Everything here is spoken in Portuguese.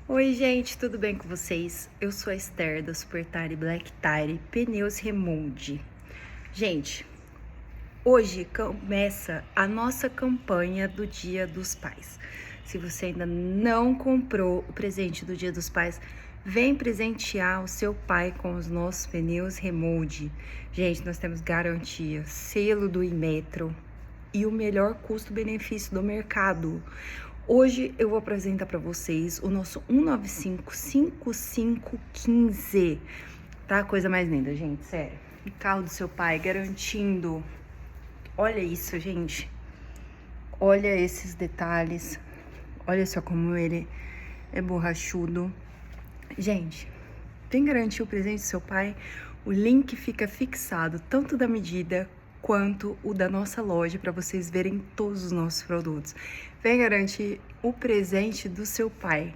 Oi, gente, tudo bem com vocês? Eu sou a Esther da Super Tire Black Tire Pneus Remold. Gente, hoje começa a nossa campanha do Dia dos Pais. Se você ainda não comprou o presente do Dia dos Pais, vem presentear o seu pai com os nossos pneus Remold. Gente, nós temos garantia, selo do Inmetro e o melhor custo-benefício do mercado. Hoje eu vou apresentar para vocês o nosso 195-5515, tá? Coisa mais linda, gente, sério. O carro do seu pai garantindo. Olha isso, gente. Olha esses detalhes. Olha só como ele é borrachudo. Gente, vem garantir o presente do seu pai. O link fica fixado, tanto da medida quanto o da nossa loja, para vocês verem todos os nossos produtos. Vem garantir o presente do seu pai.